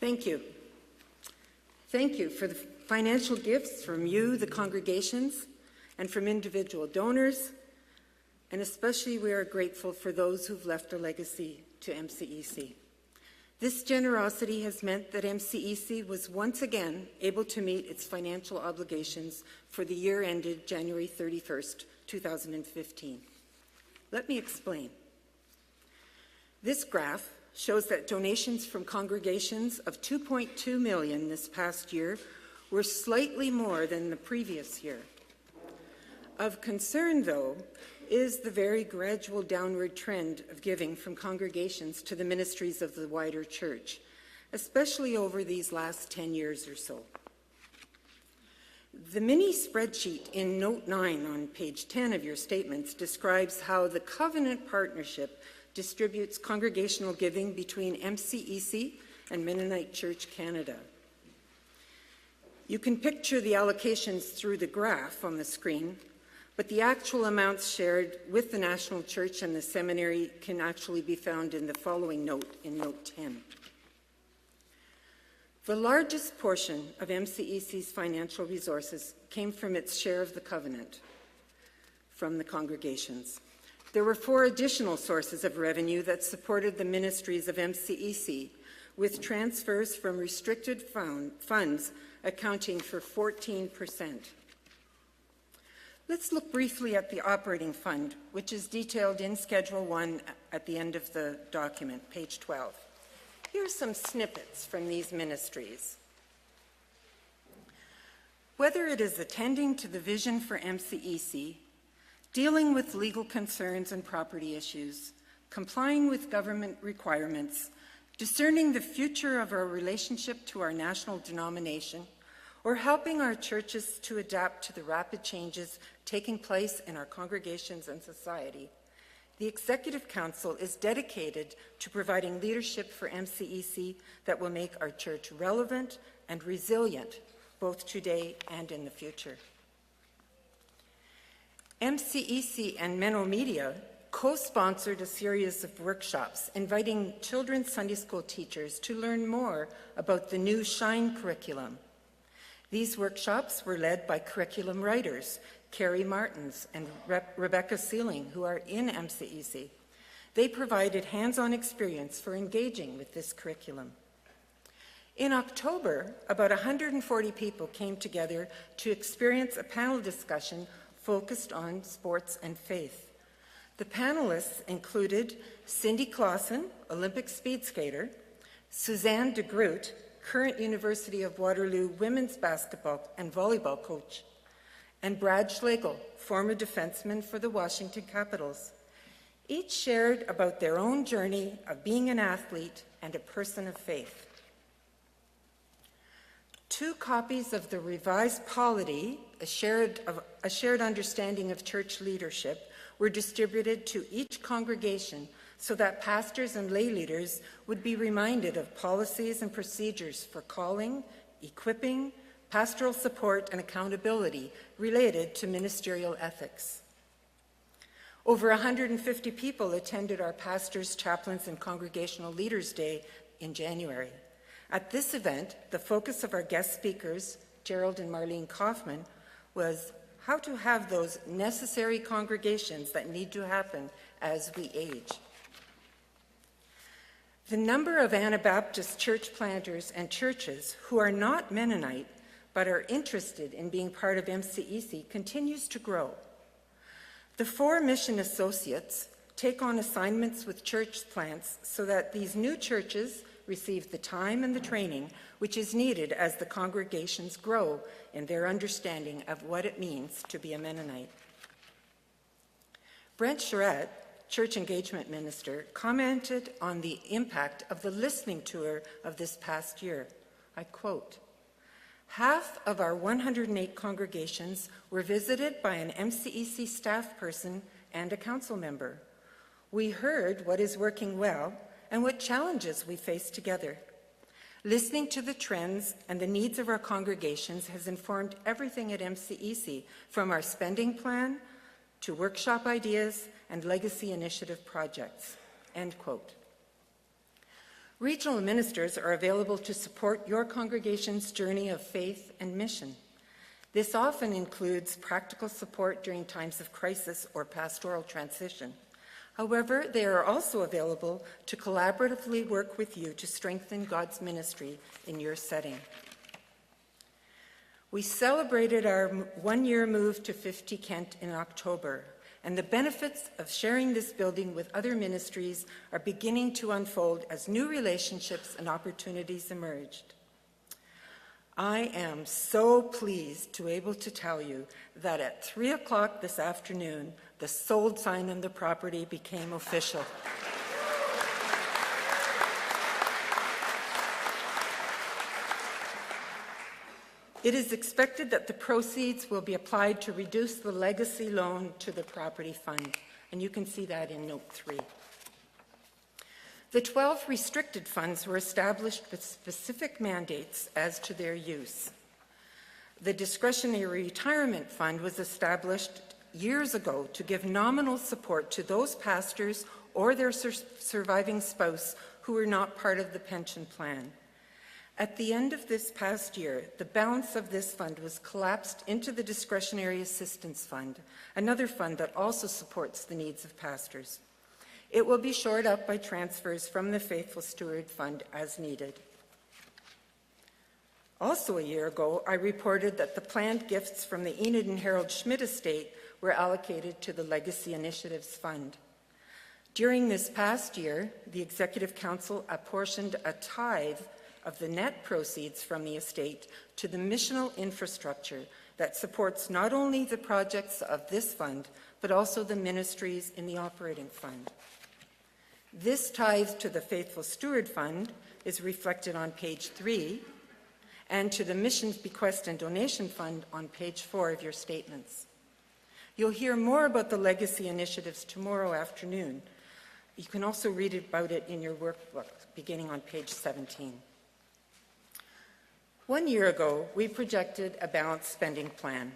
Thank you. Thank you for the financial gifts from you, the congregations, and from individual donors, and especially we are grateful for those who've left a legacy to MCEC. This generosity has meant that MCEC was once again able to meet its financial obligations for the year ended January 31st, 2015. Let me explain. This graph shows that donations from congregations of $2.2 million this past year were slightly more than the previous year. Of concern, though, is the very gradual downward trend of giving from congregations to the ministries of the wider church, especially over these last 10 years or so. The mini spreadsheet in Note 9 on page 10 of your statements describes how the Covenant Partnership distributes congregational giving between MCEC and Mennonite Church Canada. You can picture the allocations through the graph on the screen, but the actual amounts shared with the National Church and the seminary can actually be found in the following note, in Note 10. The largest portion of MCEC's financial resources came from its share of the covenant from the congregations. There were 4 additional sources of revenue that supported the ministries of MCEC, with transfers from restricted funds accounting for 14%. Let's look briefly at the operating fund, which is detailed in Schedule 1 at the end of the document, page 12. Here are some snippets from these ministries. Whether it is attending to the vision for MCEC, dealing with legal concerns and property issues, complying with government requirements, discerning the future of our relationship to our national denomination, or helping our churches to adapt to the rapid changes taking place in our congregations and society, the Executive Council is dedicated to providing leadership for MCEC that will make our church relevant and resilient, both today and in the future. MCEC and Menno Media co-sponsored a series of workshops inviting children's Sunday school teachers to learn more about the new Shine curriculum. These workshops were led by curriculum writers, Carrie Martins and Rebecca Sealing, who are in MCEC. They provided hands-on experience for engaging with this curriculum. In October, about 140 people came together to experience a panel discussion focused on sports and faith. The panelists included Cindy Clausen, Olympic speed skater, Suzanne de Groot, current University of Waterloo women's basketball and volleyball coach, and Brad Schlegel, former defenseman for the Washington Capitals. Each shared about their own journey of being an athlete and a person of faith. 2 copies of the revised polity, a shared understanding of church leadership, were distributed to each congregation so that pastors and lay leaders would be reminded of policies and procedures for calling, equipping, pastoral support, and accountability related to ministerial ethics. Over 150 people attended our Pastors, Chaplains, and Congregational Leaders Day in January. At this event, the focus of our guest speakers, Gerald and Marlene Kaufman, was how to have those necessary congregations that need to happen as we age. The number of Anabaptist church planters and churches who are not Mennonite but are interested in being part of MCEC continues to grow. The 4 mission associates take on assignments with church plants so that these new churches receive the time and the training which is needed as the congregations grow in their understanding of what it means to be a Mennonite. Brent Charette, Church Engagement Minister, commented on the impact of the listening tour of this past year. I quote, "Half of our 108 congregations were visited by an MCEC staff person and a council member. We heard what is working well and what challenges we face together. Listening to the trends and the needs of our congregations has informed everything at MCEC, from our spending plan to workshop ideas and legacy initiative projects." End quote. Regional ministers are available to support your congregation's journey of faith and mission. This often includes practical support during times of crisis or pastoral transition. However, they are also available to collaboratively work with you to strengthen God's ministry in your setting. We celebrated our one-year move to 50 Kent in October, and the benefits of sharing this building with other ministries are beginning to unfold as new relationships and opportunities emerged. I am so pleased to be able to tell you that at 3 o'clock this afternoon, the sold sign on the property became official. It is expected that the proceeds will be applied to reduce the legacy loan to the property fund, and you can see that in Note 3. The 12 restricted funds were established with specific mandates as to their use. The discretionary retirement fund was established years ago to give nominal support to those pastors or their surviving spouse who were not part of the pension plan. At the end of this past year, the balance of this fund was collapsed into the Discretionary Assistance Fund, another fund that also supports the needs of pastors. It will be shored up by transfers from the Faithful Steward Fund as needed. Also a year ago, I reported that the planned gifts from the Enid and Harold Schmidt estate were allocated to the Legacy Initiatives Fund. During this past year, the Executive Council apportioned a tithe of the net proceeds from the estate to the missional infrastructure that supports not only the projects of this fund, but also the ministries in the operating fund. This tithe to the Faithful Steward Fund is reflected on page 3, and to the Missions Bequest and Donation Fund on page 4 of your statements. You'll hear more about the legacy initiatives tomorrow afternoon. You can also read about it in your workbook, beginning on page 17. 1 year ago, we projected a balanced spending plan.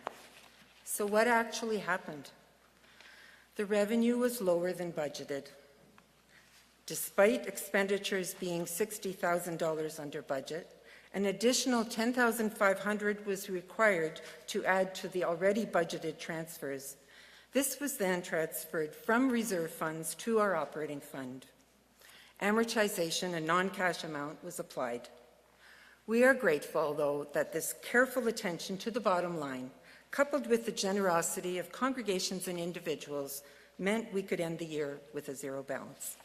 So what actually happened? The revenue was lower than budgeted. Despite expenditures being $60,000 under budget, an additional $10,500 was required to add to the already budgeted transfers. This was then transferred from reserve funds to our operating fund. Amortization, a non-cash amount, was applied. We are grateful, though, that this careful attention to the bottom line, coupled with the generosity of congregations and individuals, meant we could end the year with a zero balance.